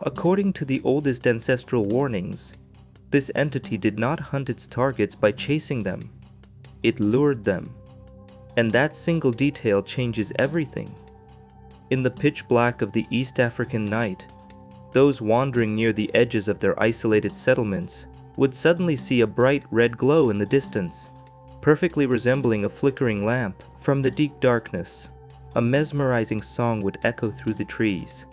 According to the oldest ancestral warnings, this entity did not hunt its targets by chasing them. It lured them. And that single detail changes everything. In the pitch black of the East African night, those wandering near the edges of their isolated settlements would suddenly see a bright red glow in the distance, perfectly resembling a flickering lamp. From the deep darkness, a mesmerizing song would echo through the trees,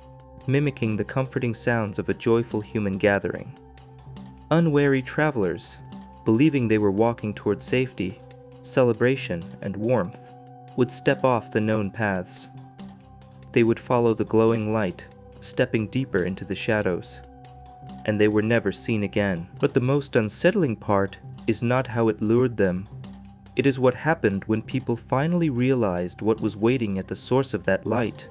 mimicking the comforting sounds of a joyful human gathering. Unwary travelers, believing they were walking toward safety, celebration, and warmth, would step off the known paths. They would follow the glowing light, stepping deeper into the shadows, and they were never seen again. But the most unsettling part is not how it lured them. It is what happened when people finally realized what was waiting at the source of that light.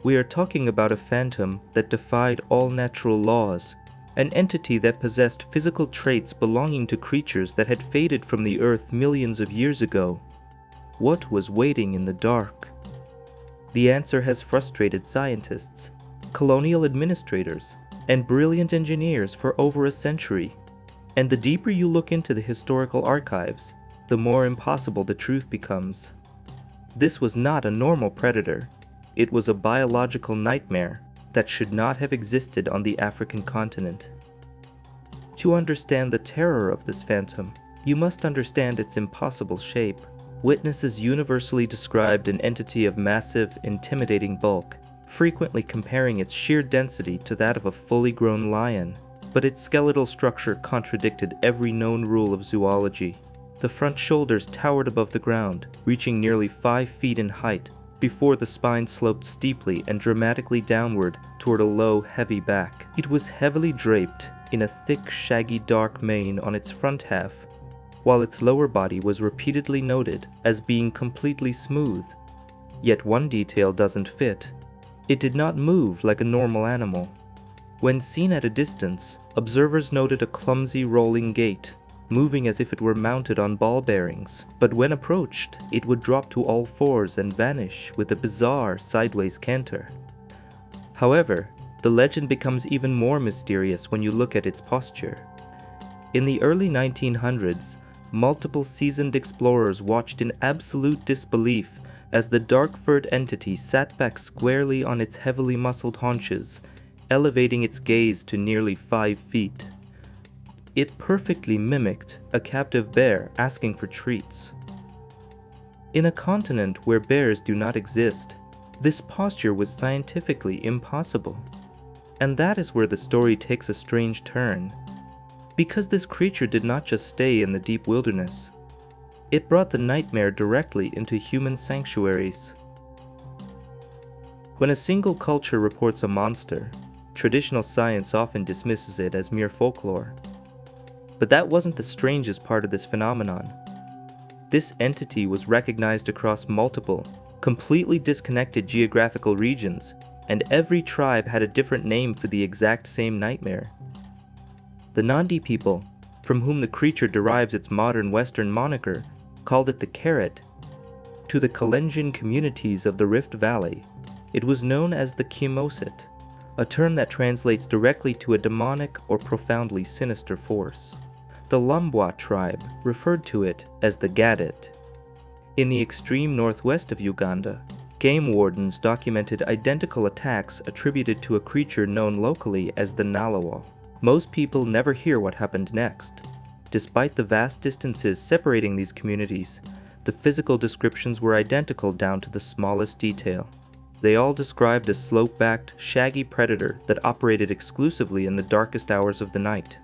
We are talking about a phantom that defied all natural laws, an entity that possessed physical traits belonging to creatures that had faded from the earth millions of years ago. What was waiting in the dark? The answer has frustrated scientists, colonial administrators, and brilliant engineers for over a century. And the deeper you look into the historical archives, the more impossible the truth becomes. This was not a normal predator. It was a biological nightmare that should not have existed on the African continent. To understand the terror of this phantom, you must understand its impossible shape. Witnesses universally described an entity of massive, intimidating bulk, frequently comparing its sheer density to that of a fully grown lion. But its skeletal structure contradicted every known rule of zoology. The front shoulders towered above the ground, reaching nearly 5 feet in height, before the spine sloped steeply and dramatically downward toward a low, heavy back. It was heavily draped in a thick, shaggy dark mane on its front half, while its lower body was repeatedly noted as being completely smooth. Yet one detail doesn't fit. It did not move like a normal animal. When seen at a distance, observers noted a clumsy rolling gait, moving as if it were mounted on ball bearings, but when approached, it would drop to all fours and vanish with a bizarre sideways canter. However, the legend becomes even more mysterious when you look at its posture. In the early 1900s, multiple seasoned explorers watched in absolute disbelief as the dark-furred entity sat back squarely on its heavily muscled haunches, elevating its gaze to nearly 5 feet. It perfectly mimicked a captive bear asking for treats. In a continent where bears do not exist, this posture was scientifically impossible. And that is where the story takes a strange turn. Because this creature did not just stay in the deep wilderness, it brought the nightmare directly into human sanctuaries. When a single culture reports a monster, traditional science often dismisses it as mere folklore. But that wasn't the strangest part of this phenomenon. This entity was recognized across multiple, completely disconnected geographical regions, and every tribe had a different name for the exact same nightmare. The Nandi people, from whom the creature derives its modern Western moniker, called it the Kerit. To the Kalenjin communities of the Rift Valley, it was known as the Chemosit, a term that translates directly to a demonic or profoundly sinister force. The Lumbwa tribe referred to it as the Gadett. In the extreme northwest of Uganda, game wardens documented identical attacks attributed to a creature known locally as the Nalawal. Most people never hear what happened next. Despite the vast distances separating these communities, the physical descriptions were identical down to the smallest detail. They all described a slope-backed, shaggy predator that operated exclusively in the darkest hours of the night.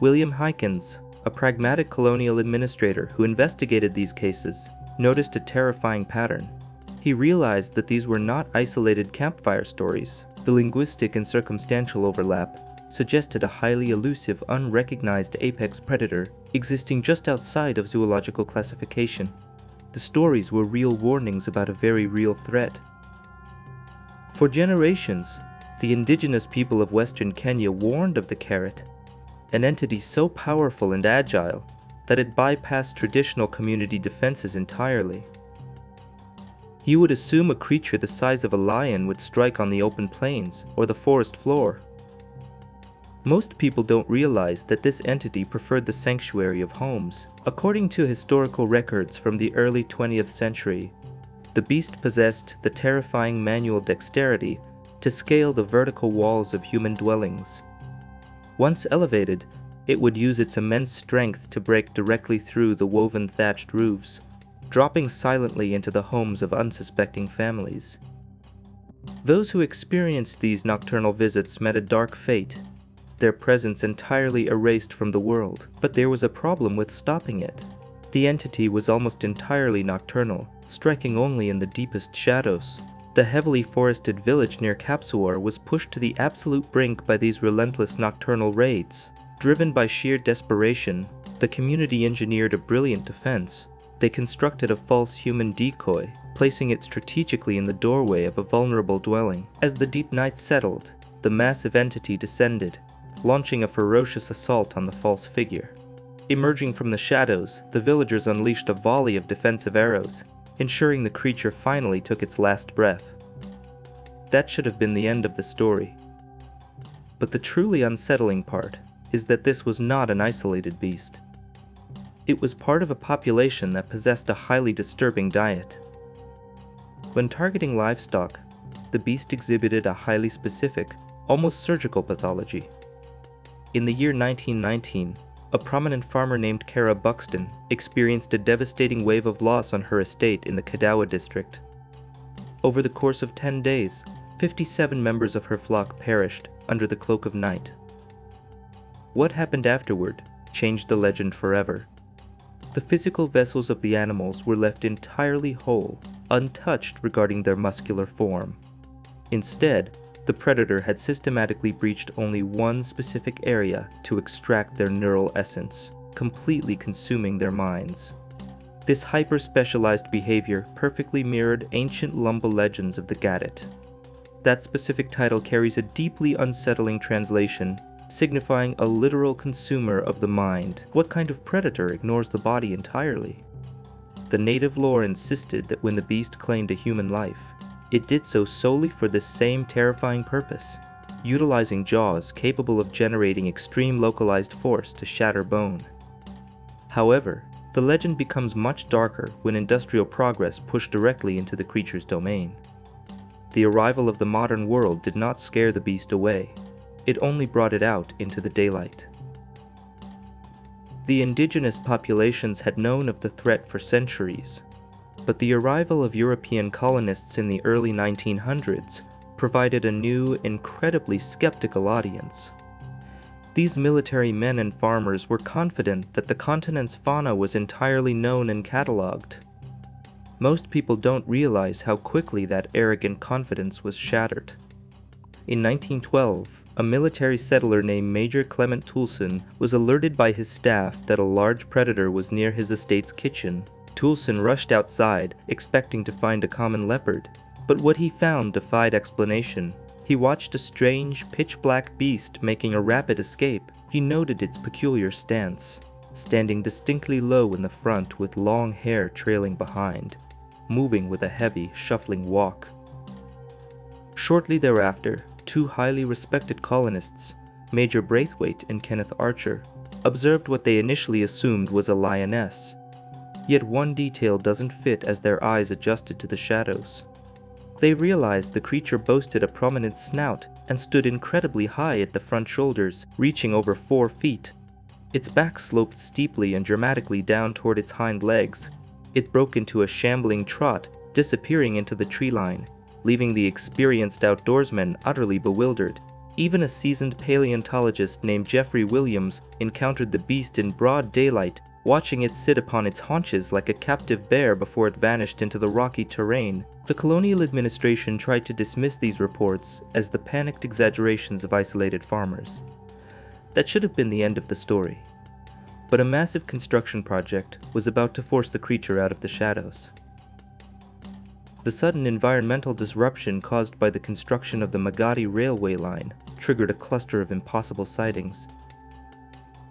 William Hykins, a pragmatic colonial administrator who investigated these cases, noticed a terrifying pattern. He realized that these were not isolated campfire stories. The linguistic and circumstantial overlap suggested a highly elusive, unrecognized apex predator existing just outside of zoological classification. The stories were real warnings about a very real threat. For generations, the indigenous people of Western Kenya warned of the Kerit, an entity so powerful and agile that it bypassed traditional community defenses entirely. You would assume a creature the size of a lion would strike on the open plains or the forest floor. Most people don't realize that this entity preferred the sanctuary of homes. According to historical records from the early 20th century, the beast possessed the terrifying manual dexterity to scale the vertical walls of human dwellings. Once elevated, it would use its immense strength to break directly through the woven thatched roofs, dropping silently into the homes of unsuspecting families. Those who experienced these nocturnal visits met a dark fate, their presence entirely erased from the world. But there was a problem with stopping it. The entity was almost entirely nocturnal, striking only in the deepest shadows. The heavily forested village near Capsuar was pushed to the absolute brink by these relentless nocturnal raids. Driven by sheer desperation, the community engineered a brilliant defense. They constructed a false human decoy, placing it strategically in the doorway of a vulnerable dwelling. As the deep night settled, the massive entity descended, launching a ferocious assault on the false figure. Emerging from the shadows, the villagers unleashed a volley of defensive arrows, ensuring the creature finally took its last breath. That should have been the end of the story. But the truly unsettling part is that this was not an isolated beast. It was part of a population that possessed a highly disturbing diet. When targeting livestock, the beast exhibited a highly specific, almost surgical pathology. In the year 1919, a prominent farmer named Kara Buxton experienced a devastating wave of loss on her estate in the Kadawa district. Over the course of 10 days, 57 members of her flock perished under the cloak of night. What happened afterward changed the legend forever. The physical vessels of the animals were left entirely whole, untouched regarding their muscular form. Instead, the predator had systematically breached only one specific area to extract their neural essence, completely consuming their minds. This hyper-specialized behavior perfectly mirrored ancient Lumba legends of the Gadett. That specific title carries a deeply unsettling translation, signifying a literal consumer of the mind. What kind of predator ignores the body entirely? The native lore insisted that when the beast claimed a human life, it did so solely for this same terrifying purpose, utilizing jaws capable of generating extreme localized force to shatter bone. However, the legend becomes much darker when industrial progress pushed directly into the creature's domain. The arrival of the modern world did not scare the beast away, it only brought it out into the daylight. The indigenous populations had known of the threat for centuries, but the arrival of European colonists in the early 1900s provided a new, incredibly skeptical audience. These military men and farmers were confident that the continent's fauna was entirely known and catalogued. Most people don't realize how quickly that arrogant confidence was shattered. In 1912, a military settler named Major Clement Toulson was alerted by his staff that a large predator was near his estate's kitchen. Toulson rushed outside, expecting to find a common leopard, but what he found defied explanation. He watched a strange, pitch-black beast making a rapid escape. He noted its peculiar stance, standing distinctly low in the front with long hair trailing behind, moving with a heavy, shuffling walk. Shortly thereafter, two highly respected colonists, Major Braithwaite and Kenneth Archer, observed what they initially assumed was a lioness. Yet one detail doesn't fit as their eyes adjusted to the shadows. They realized the creature boasted a prominent snout and stood incredibly high at the front shoulders, reaching over 4 feet. Its back sloped steeply and dramatically down toward its hind legs. It broke into a shambling trot, disappearing into the tree line, leaving the experienced outdoorsmen utterly bewildered. Even a seasoned paleontologist named Jeffrey Williams encountered the beast in broad daylight, watching it sit upon its haunches like a captive bear before it vanished into the rocky terrain. The colonial administration tried to dismiss these reports as the panicked exaggerations of isolated farmers. That should have been the end of the story. But a massive construction project was about to force the creature out of the shadows. The sudden environmental disruption caused by the construction of the Magadi railway line triggered a cluster of impossible sightings.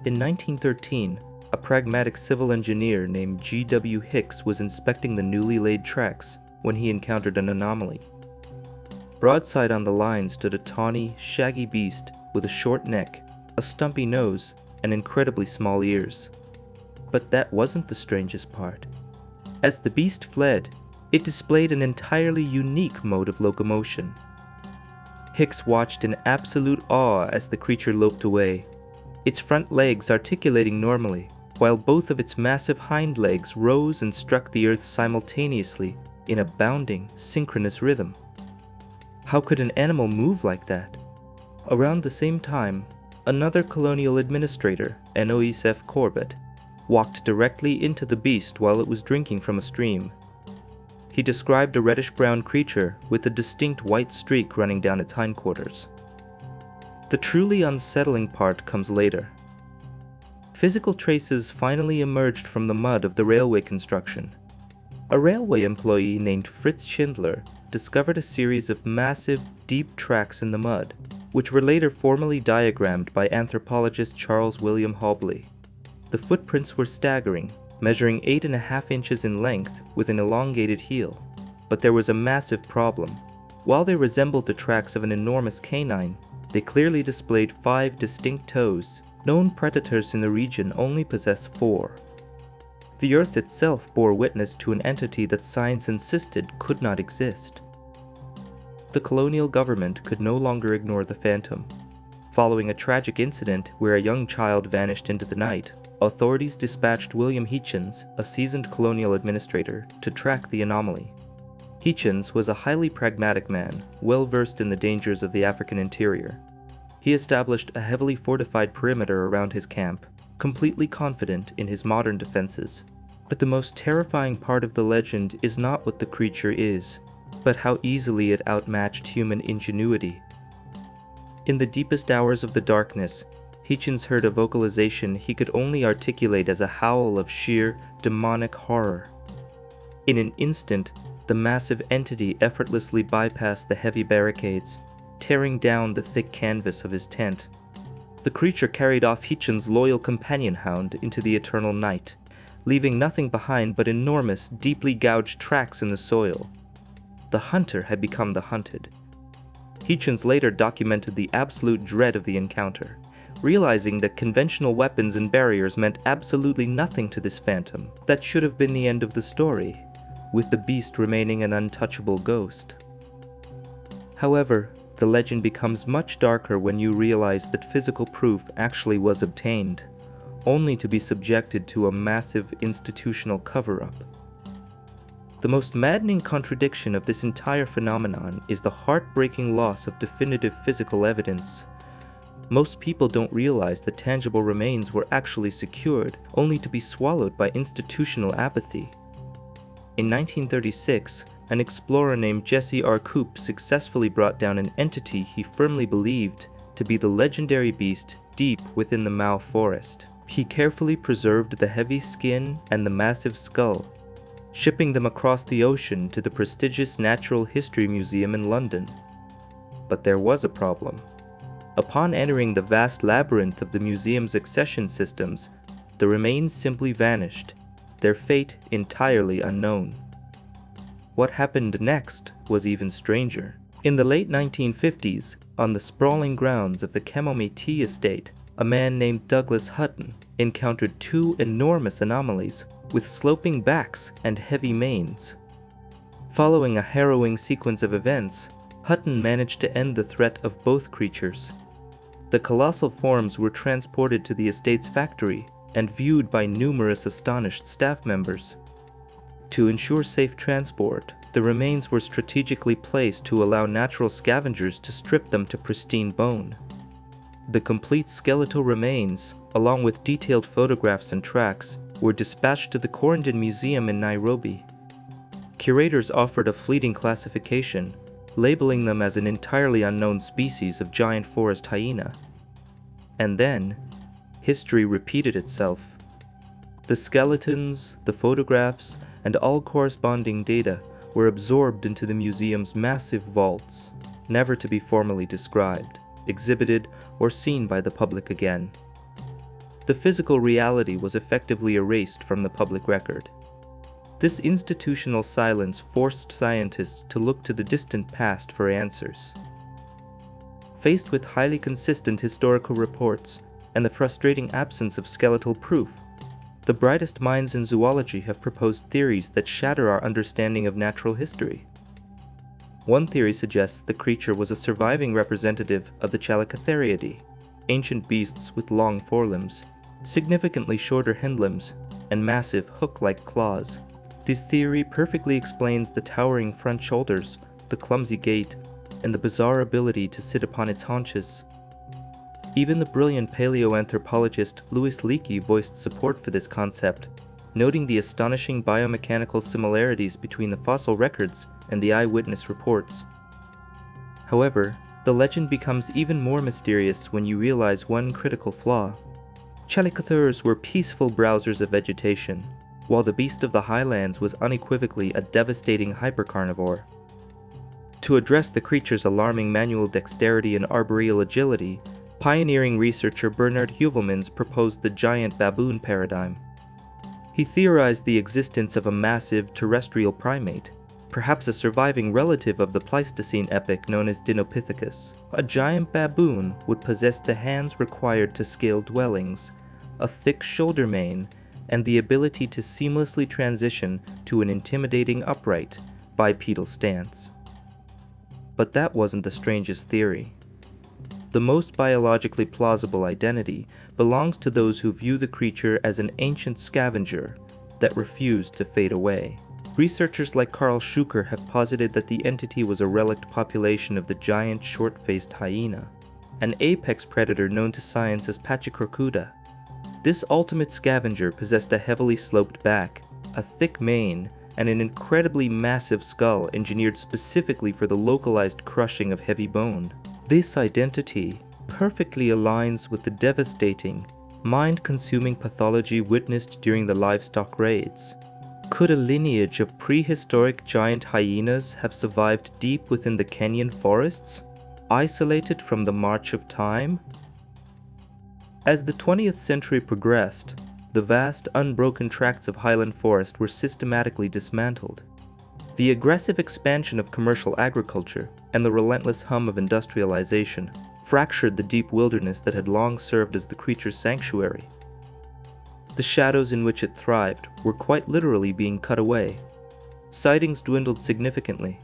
In 1913, a pragmatic civil engineer named G.W. Hicks was inspecting the newly laid tracks when he encountered an anomaly. Broadside on the line stood a tawny, shaggy beast with a short neck, a stumpy nose, and incredibly small ears. But that wasn't the strangest part. As the beast fled, it displayed an entirely unique mode of locomotion. Hicks watched in absolute awe as the creature loped away, its front legs articulating normally, while both of its massive hind legs rose and struck the earth simultaneously in a bounding, synchronous rhythm. How could an animal move like that? Around the same time, another colonial administrator, Anois F. Corbett, walked directly into the beast while it was drinking from a stream. He described a reddish-brown creature with a distinct white streak running down its hindquarters. The truly unsettling part comes later. Physical traces finally emerged from the mud of the railway construction. A railway employee named Fritz Schindler discovered a series of massive, deep tracks in the mud, which were later formally diagrammed by anthropologist Charles William Hobley. The footprints were staggering, measuring 8.5 inches in length with an elongated heel. But there was a massive problem. While they resembled the tracks of an enormous canine, they clearly displayed 5 distinct toes. Known predators in the region only possess 4. The Earth itself bore witness to an entity that science insisted could not exist. The colonial government could no longer ignore the phantom. Following a tragic incident where a young child vanished into the night, authorities dispatched William Hitchens, a seasoned colonial administrator, to track the anomaly. Hitchens was a highly pragmatic man, well versed in the dangers of the African interior. He established a heavily fortified perimeter around his camp, completely confident in his modern defenses. But the most terrifying part of the legend is not what the creature is, but how easily it outmatched human ingenuity. In the deepest hours of the darkness, Hitchens heard a vocalization he could only articulate as a howl of sheer, demonic horror. In an instant, the massive entity effortlessly bypassed the heavy barricades, tearing down the thick canvas of his tent. The creature carried off Hitchens' loyal companion hound into the eternal night, leaving nothing behind but enormous, deeply gouged tracks in the soil. The hunter had become the hunted. Hitchens later documented the absolute dread of the encounter, realizing that conventional weapons and barriers meant absolutely nothing to this phantom. That should have been the end of the story, with the beast remaining an untouchable ghost. However, the legend becomes much darker when you realize that physical proof actually was obtained, only to be subjected to a massive institutional cover-up. The most maddening contradiction of this entire phenomenon is the heartbreaking loss of definitive physical evidence. Most people don't realize that tangible remains were actually secured, only to be swallowed by institutional apathy. In 1936, an explorer named Jesse R. Coop successfully brought down an entity he firmly believed to be the legendary beast deep within the Mau forest. He carefully preserved the heavy skin and the massive skull, shipping them across the ocean to the prestigious Natural History Museum in London. But there was a problem. Upon entering the vast labyrinth of the museum's accession systems, the remains simply vanished, their fate entirely unknown. What happened next was even stranger. In the late 1950s, on the sprawling grounds of the Chemosit estate, a man named Douglas Hutton encountered 2 enormous anomalies with sloping backs and heavy manes. Following a harrowing sequence of events, Hutton managed to end the threat of both creatures. The colossal forms were transported to the estate's factory and viewed by numerous astonished staff members. To ensure safe transport, the remains were strategically placed to allow natural scavengers to strip them to pristine bone. The complete skeletal remains, along with detailed photographs and tracks, were dispatched to the Corendon Museum in Nairobi. Curators offered a fleeting classification, labeling them as an entirely unknown species of giant forest hyena. And then, history repeated itself. The skeletons, the photographs, and all corresponding data were absorbed into the museum's massive vaults, never to be formally described, exhibited, or seen by the public again. The physical reality was effectively erased from the public record. This institutional silence forced scientists to look to the distant past for answers. Faced with highly consistent historical reports and the frustrating absence of skeletal proof, the brightest minds in zoology have proposed theories that shatter our understanding of natural history. One theory suggests the creature was a surviving representative of the Chalicotheriidae, ancient beasts with long forelimbs, significantly shorter hindlimbs, and massive hook-like claws. This theory perfectly explains the towering front shoulders, the clumsy gait, and the bizarre ability to sit upon its haunches. Even the brilliant paleoanthropologist Louis Leakey voiced support for this concept, noting the astonishing biomechanical similarities between the fossil records and the eyewitness reports. However, the legend becomes even more mysterious when you realize one critical flaw. Chalicotheres were peaceful browsers of vegetation, while the beast of the highlands was unequivocally a devastating hypercarnivore. To address the creature's alarming manual dexterity and arboreal agility, pioneering researcher Bernard Heuvelmans proposed the giant baboon paradigm. He theorized the existence of a massive terrestrial primate, perhaps a surviving relative of the Pleistocene epoch known as Dinopithecus. A giant baboon would possess the hands required to scale dwellings, a thick shoulder mane, and the ability to seamlessly transition to an intimidating upright, bipedal stance. But that wasn't the strangest theory. The most biologically plausible identity belongs to those who view the creature as an ancient scavenger that refused to fade away. Researchers like Carl Schuker have posited that the entity was a relict population of the giant short-faced hyena, an apex predator known to science as Pachycrocuta. This ultimate scavenger possessed a heavily sloped back, a thick mane, and an incredibly massive skull engineered specifically for the localized crushing of heavy bone. This identity perfectly aligns with the devastating, mind-consuming pathology witnessed during the livestock raids. Could a lineage of prehistoric giant hyenas have survived deep within the Kenyan forests, isolated from the march of time? As the 20th century progressed, the vast, unbroken tracts of highland forest were systematically dismantled. The aggressive expansion of commercial agriculture and the relentless hum of industrialization fractured the deep wilderness that had long served as the creature's sanctuary. The shadows in which it thrived were quite literally being cut away. Sightings dwindled significantly,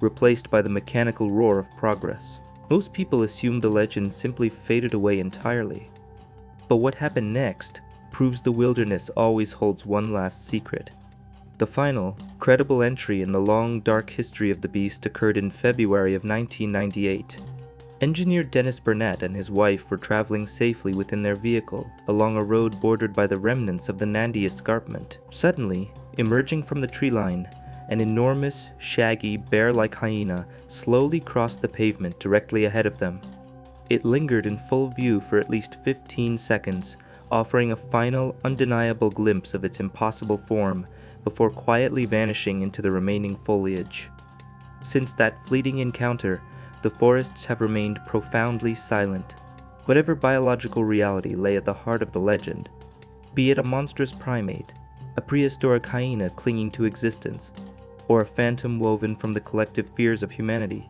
replaced by the mechanical roar of progress. Most people assumed the legend simply faded away entirely. But what happened next proves the wilderness always holds one last secret. The final, credible entry in the long, dark history of the beast occurred in February of 1998. Engineer Dennis Burnett and his wife were traveling safely within their vehicle along a road bordered by the remnants of the Nandi escarpment. Suddenly, emerging from the tree line, an enormous, shaggy, bear-like hyena slowly crossed the pavement directly ahead of them. It lingered in full view for at least 15 seconds, offering a final, undeniable glimpse of its impossible form before quietly vanishing into the remaining foliage. Since that fleeting encounter, the forests have remained profoundly silent. Whatever biological reality lay at the heart of the legend, be it a monstrous primate, a prehistoric hyena clinging to existence, or a phantom woven from the collective fears of humanity,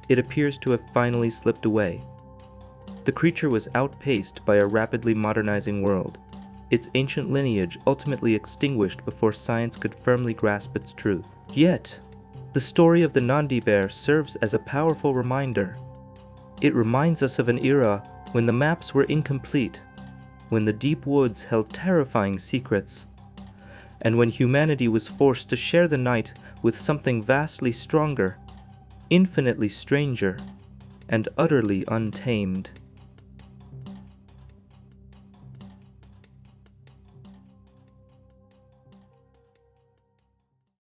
it appears to have finally slipped away. The creature was outpaced by a rapidly modernizing world, its ancient lineage ultimately extinguished before science could firmly grasp its truth. Yet, the story of the Nandi Bear serves as a powerful reminder. It reminds us of an era when the maps were incomplete, when the deep woods held terrifying secrets, and when humanity was forced to share the night with something vastly stronger, infinitely stranger, and utterly untamed.